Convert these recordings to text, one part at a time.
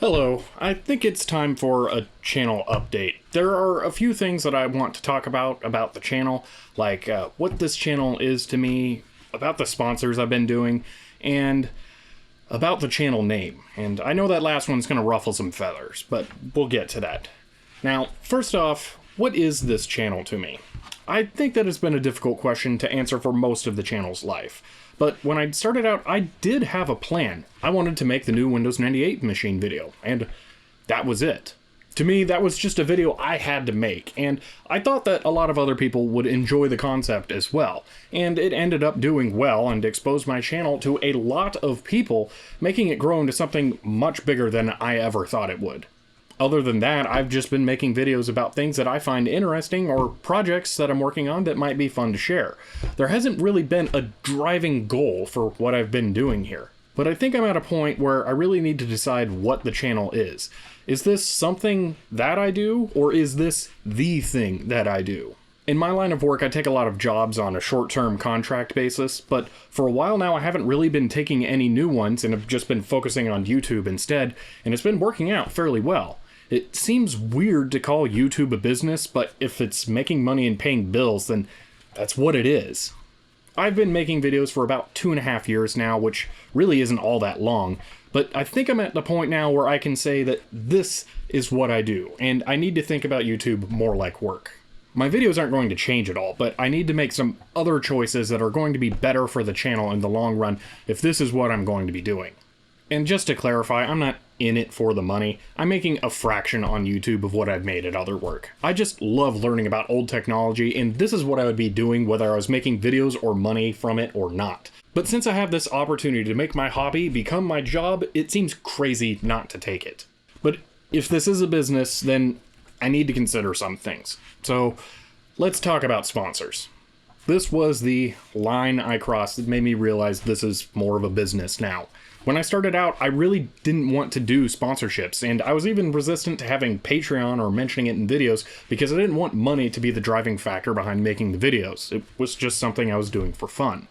Hello, I think it's time for a channel update. There are a few things that I want to talk about the channel, like what this channel is to me, about the sponsors I've been doing, and about the channel name. And I know that last one's going to ruffle some feathers, but we'll get to that. Now, first off, what is this channel to me? I think that has been a difficult question to answer for most of the channel's life. But when I started out, I did have a plan. I wanted to make the new Windows 98 machine video, and that was it. To me, that was just a video I had to make, and I thought that a lot of other people would enjoy the concept as well. And it ended up doing well and exposed my channel to a lot of people, making it grow into something much bigger than I ever thought it would. Other than that, I've just been making videos about things that I find interesting or projects that I'm working on that might be fun to share. There hasn't really been a driving goal for what I've been doing here. But I think I'm at a point where I really need to decide what the channel is. Is this something that I do, or is this the thing that I do? In my line of work, I take a lot of jobs on a short-term contract basis, but for a while now I haven't really been taking any new ones and have just been focusing on YouTube instead, and it's been working out fairly well. It seems weird to call YouTube a business, but if it's making money and paying bills, then that's what it is. I've been making videos for about 2.5 years now, which really isn't all that long, but I think I'm at the point now where I can say that this is what I do, and I need to think about YouTube more like work. My videos aren't going to change at all, but I need to make some other choices that are going to be better for the channel in the long run if this is what I'm going to be doing. And just to clarify, I'm not in it for the money. I'm making a fraction on YouTube of what I've made at other work. I just love learning about old technology, and this is what I would be doing whether I was making videos or money from it or not. But since I have this opportunity to make my hobby become my job, it seems crazy not to take it. But if this is a business, then I need to consider some things. So let's talk about sponsors. This was the line I crossed that made me realize this is more of a business now. When I started out, I really didn't want to do sponsorships, and I was even resistant to having Patreon or mentioning it in videos because I didn't want money to be the driving factor behind making the videos. It was just something I was doing for fun.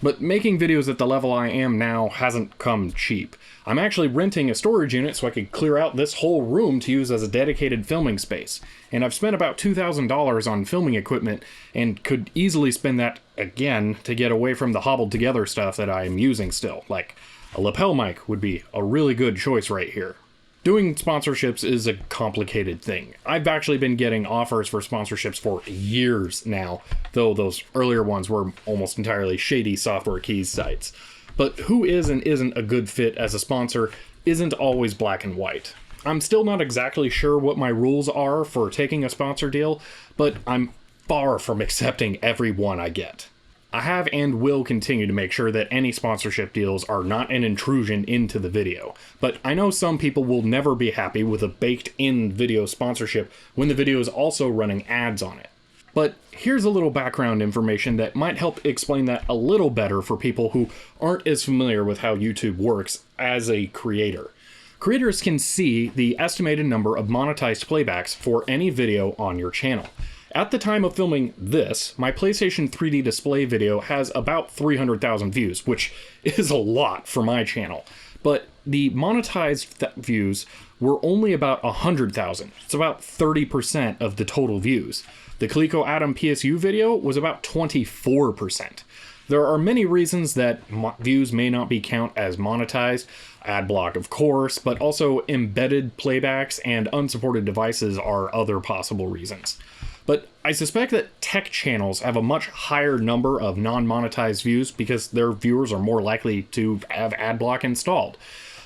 But making videos at the level I am now hasn't come cheap. I'm actually renting a storage unit so I could clear out this whole room to use as a dedicated filming space. And I've spent about $2,000 on filming equipment and could easily spend that again to get away from the hobbled together stuff that I am using still. Like, a lapel mic would be a really good choice right here. Doing sponsorships is a complicated thing. I've actually been getting offers for sponsorships for years now, though those earlier ones were almost entirely shady software keys sites. But who is and isn't a good fit as a sponsor isn't always black and white. I'm still not exactly sure what my rules are for taking a sponsor deal, but I'm far from accepting every one I get. I have and will continue to make sure that any sponsorship deals are not an intrusion into the video, but I know some people will never be happy with a baked-in video sponsorship when the video is also running ads on it. But here's a little background information that might help explain that a little better for people who aren't as familiar with how YouTube works as a creator. Creators can see the estimated number of monetized playbacks for any video on your channel. At the time of filming this, my PlayStation 3D display video has about 300,000 views, which is a lot for my channel. But the monetized views were only about 100,000. It's about 30% of the total views. The Coleco Adam PSU video was about 24%. There are many reasons that views may not be counted as monetized. Ad block, of course, but also embedded playbacks and unsupported devices are other possible reasons. But I suspect that tech channels have a much higher number of non-monetized views because their viewers are more likely to have ad block installed.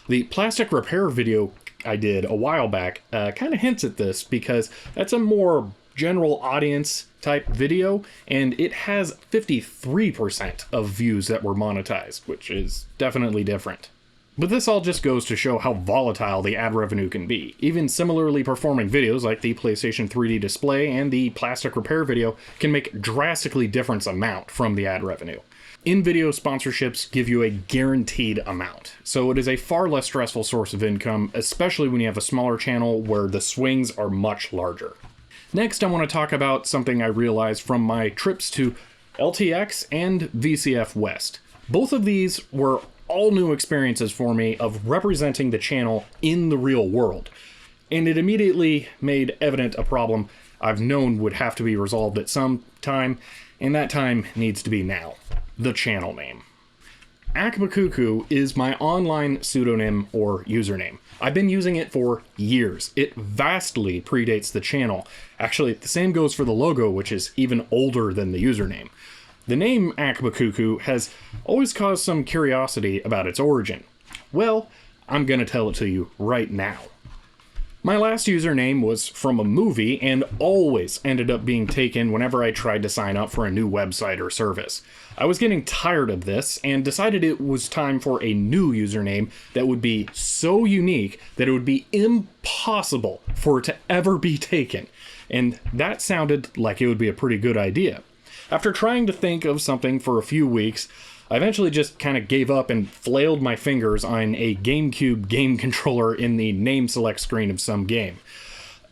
The plastic repair video I did a while back kind of hints at this because that's a more general audience type video, and it has 53% of views that were monetized, which is definitely different. But this all just goes to show how volatile the ad revenue can be. Even similarly performing videos like the PlayStation 3D display and the plastic repair video can make drastically different amount from the ad revenue. In-video sponsorships give you a guaranteed amount, so it is a far less stressful source of income, especially when you have a smaller channel where the swings are much larger. Next, I want to talk about something I realized from my trips to LTX and VCF West. Both of these were all new experiences for me of representing the channel in the real world. And it immediately made evident a problem I've known would have to be resolved at some time, and that time needs to be now. The channel name. Akbakuku is my online pseudonym or username. I've been using it for years. It vastly predates the channel. Actually, the same goes for the logo, which is even older than the username. The name Akbakuku has always caused some curiosity about its origin. Well, I'm gonna tell it to you right now. My last username was from a movie and always ended up being taken whenever I tried to sign up for a new website or service. I was getting tired of this and decided it was time for a new username that would be so unique that it would be impossible for it to ever be taken. And that sounded like it would be a pretty good idea. After trying to think of something for a few weeks, I eventually just kind of gave up and flailed my fingers on a GameCube game controller in the name select screen of some game.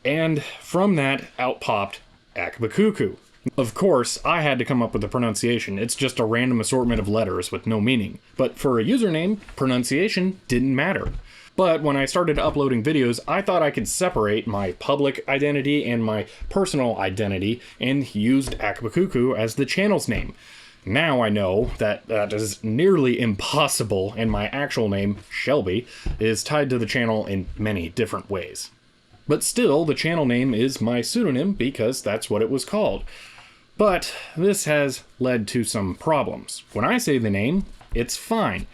And from that, out popped Akbakuku. Of course, I had to come up with a pronunciation. It's just a random assortment of letters with no meaning. But for a username, pronunciation didn't matter. But when I started uploading videos, I thought I could separate my public identity and my personal identity and used Akbakuku as the channel's name. Now I know that that is nearly impossible, and my actual name, Shelby, is tied to the channel in many different ways. But still, the channel name is my pseudonym because that's what it was called. But this has led to some problems. When I say the name, it's fine.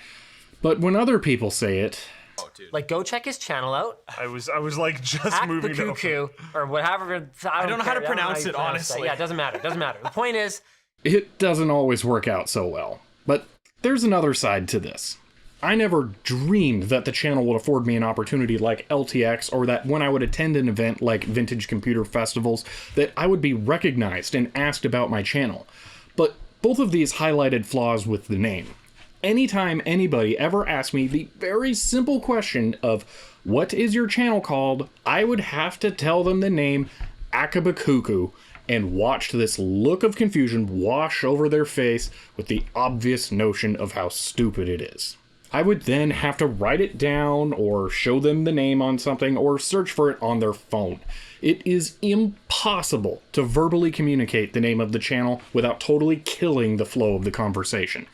But when other people say it... Oh, dude. Like, go check his channel out. I was like just moving to Akbakuku, or whatever. I don't know how to pronounce it, honestly. Yeah, it doesn't matter. It doesn't matter. The point is, it doesn't always work out so well. But there's another side to this. I never dreamed that the channel would afford me an opportunity like LTX, or that when I would attend an event like Vintage Computer Festivals, that I would be recognized and asked about my channel. But both of these highlighted flaws with the name. Anytime anybody ever asked me the very simple question of, what is your channel called? I would have to tell them the name Akbakuku, and watched this look of confusion wash over their face with the obvious notion of how stupid it is. I would then have to write it down, or show them the name on something, or search for it on their phone. It is impossible to verbally communicate the name of the channel without totally killing the flow of the conversation.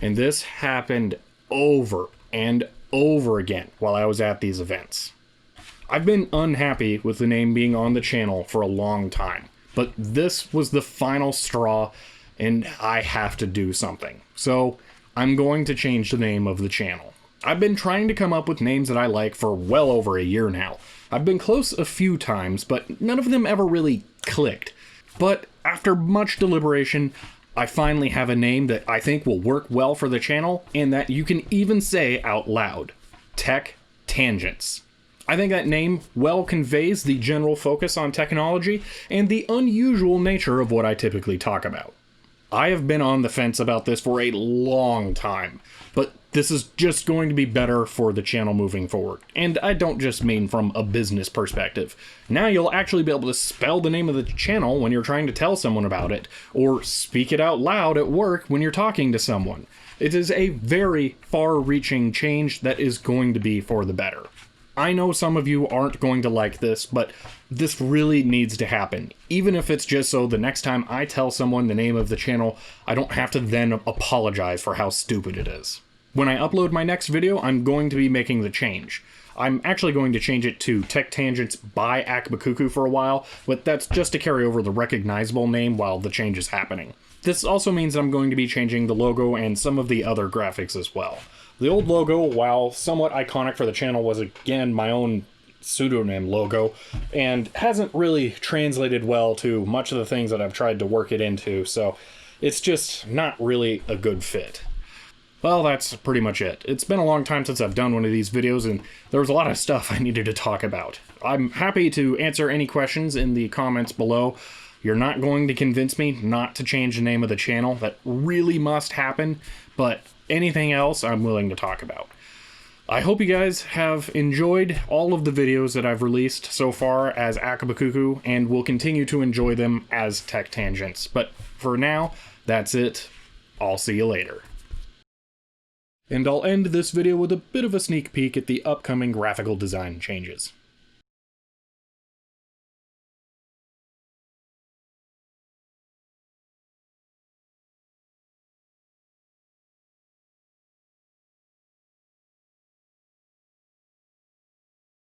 And this happened over and over again while I was at these events. I've been unhappy with the name being on the channel for a long time, but this was the final straw, and I have to do something. So I'm going to change the name of the channel. I've been trying to come up with names that I like for well over a year now. I've been close a few times, but none of them ever really clicked. But after much deliberation, I finally have a name that I think will work well for the channel, and that you can even say out loud. Tech Tangents. I think that name well conveys the general focus on technology and the unusual nature of what I typically talk about. I have been on the fence about this for a long time, but this is just going to be better for the channel moving forward. And I don't just mean from a business perspective. Now you'll actually be able to spell the name of the channel when you're trying to tell someone about it, or speak it out loud at work when you're talking to someone. It is a very far-reaching change that is going to be for the better. I know some of you aren't going to like this, but this really needs to happen. Even if it's just so the next time I tell someone the name of the channel, I don't have to then apologize for how stupid it is. When I upload my next video, I'm going to be making the change. I'm actually going to change it to Tech Tangents by Akbakuku for a while, but that's just to carry over the recognizable name while the change is happening. This also means I'm going to be changing the logo and some of the other graphics as well. The old logo, while somewhat iconic for the channel, was again my own pseudonym logo, and hasn't really translated well to much of the things that I've tried to work it into, so it's just not really a good fit. Well, that's pretty much it. It's been a long time since I've done one of these videos, and there was a lot of stuff I needed to talk about. I'm happy to answer any questions in the comments below. You're not going to convince me not to change the name of the channel. That really must happen, but anything else I'm willing to talk about. I hope you guys have enjoyed all of the videos that I've released so far as Akbakuku, and will continue to enjoy them as Tech Tangents. But for now, that's it. I'll see you later. And I'll end this video with a bit of a sneak peek at the upcoming graphical design changes.